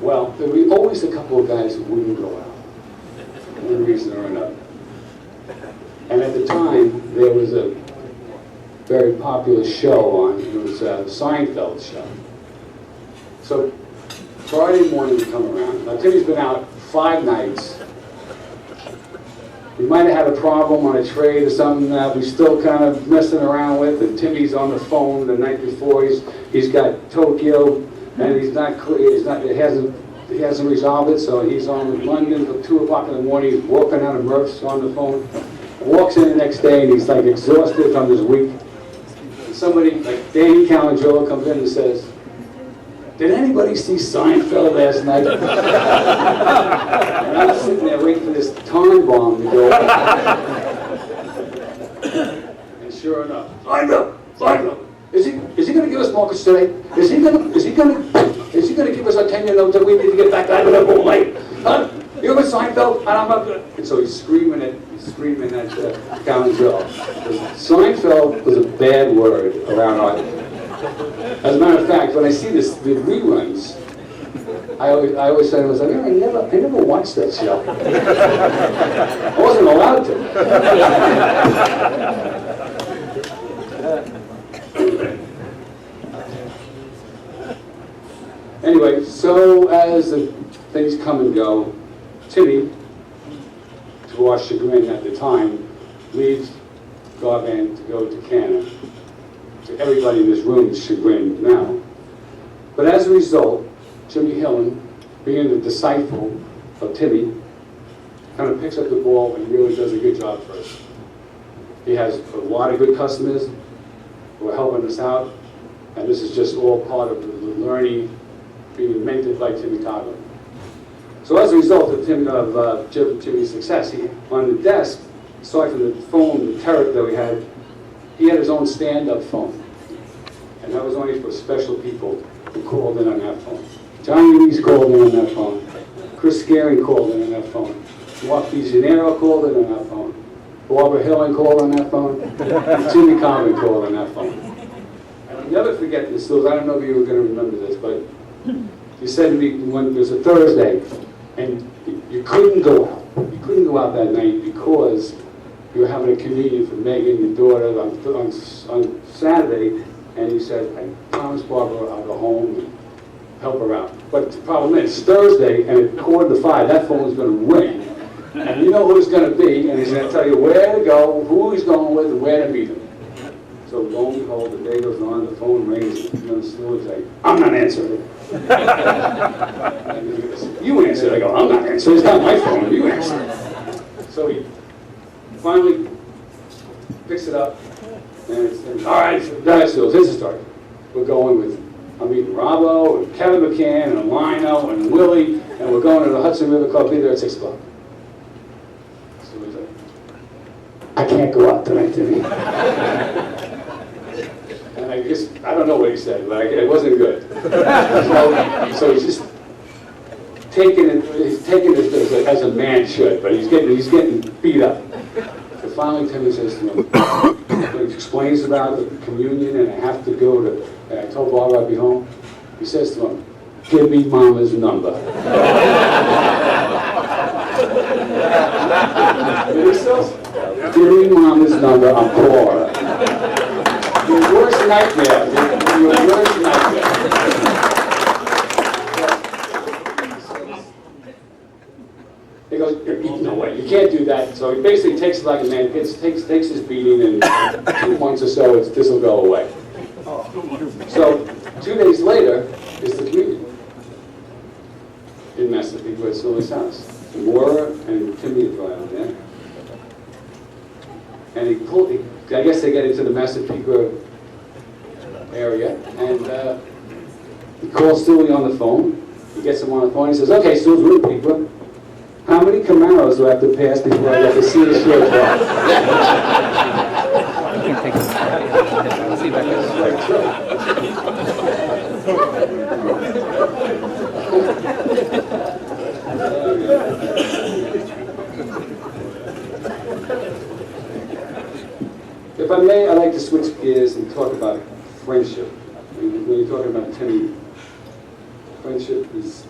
Well, there were always a couple of guys who wouldn't go out, for one reason or another. And at the time, there was a very popular show on, it was the Seinfeld show. So Friday morning would come around. Now Timmy's been out 5 nights. We might have had a problem on a trade or something that we're still kind of messing around with, and Timmy's on the phone the night before. He's got Tokyo, and he's not clear. He hasn't resolved it, so he's on with London till 2 o'clock in the morning. He's walking out of Murph's on the phone. Walks in the next day, and he's like exhausted from his week. And somebody like Danny Calandrello comes in and says, "Did anybody see Seinfeld last night?" And I'm sitting there waiting for this time bomb to go off. And sure enough, Seinfeld. Is he going to give us markets today? Is he going to give us our 10-year notes that we need to get back out of the whole night? Huh? You with Seinfeld? And I'm not good. And so he's screaming at Calandrello. Seinfeld was a bad word around our. As a matter of fact, when I see the reruns, I always say to myself, I never watched that show. I wasn't allowed to. Anyway, so as the things come and go, Timmy, to our chagrin at the time, leaves Garvan to go to Canada. To everybody in this room's chagrin now. But as a result, Jimmy Hillen, being the disciple of Timmy, kind of picks up the ball and really does a good job for us. He has a lot of good customers who are helping us out, and this is just all part of the learning being mentored by Timmy Coughlin. So as a result of Jimmy's success, on the desk, aside from the phone, the turret that we had, he had his own stand-up phone. And that was only for special people who called in on that phone. Johnny Lees called in on that phone. Chris Scaring called in on that phone. Mark DeGennaro called in on that phone. Barbara Hillen called on that phone. And Jimmy Coughlin called on that phone. And I'll never forget this, Lou. I don't know if you were going to remember this, but you said to me when it was a Thursday, and you couldn't go out. You couldn't go out that night because you were having a communion for Megan, your daughter, on Saturday, and you said, I promised Barbara I'll go home and help her out. But the problem is, it's Thursday, and at 4:45, that phone is going to ring. And you know who it's going to be, and he's going to tell you where to go, who he's going with, and where to meet him. So lo and behold, the day goes on, the phone rings, and he's going to still say, I'm not answering it. And he goes, you answer it. I go, I'm not answering it. It's not my phone. You answer it. So he finally picks it up, and it's, all right, guys, so here's the story. We're going with, I'm meeting Robbo, and Kevin McCann, and Lino, and Willie, and we're going to the Hudson River Club, be there at 6 o'clock. So he's like, I can't go out tonight, Timmy. And I guess, I don't know what he said, but it wasn't good. So he's just taking it as a man should, but he's getting beat up. So finally Timmy says to him, he explains about the communion, and I have to go to, and I told Barbara I'd be home. He says to him, give me Mama's number. Give me Mama's number, I'll call her. Your worst nightmare. Your worst nightmare. He goes, no way, you can't do that. So he basically takes it like a man, takes his beating, and 2 months or so, this will go away. So 2 days later is the communion in Massapequa at Sully's house. Maura and Timmy are driving there. And I guess they get into the Massapequa area, and he calls Stewie on the phone. He gets him on the phone. He says, okay, Stewie's room people, how many Camaros do I have to pass before I get to see the show? If I may, I'd like to switch gears and talk about friendship. When you're talking about Timmy, friendship is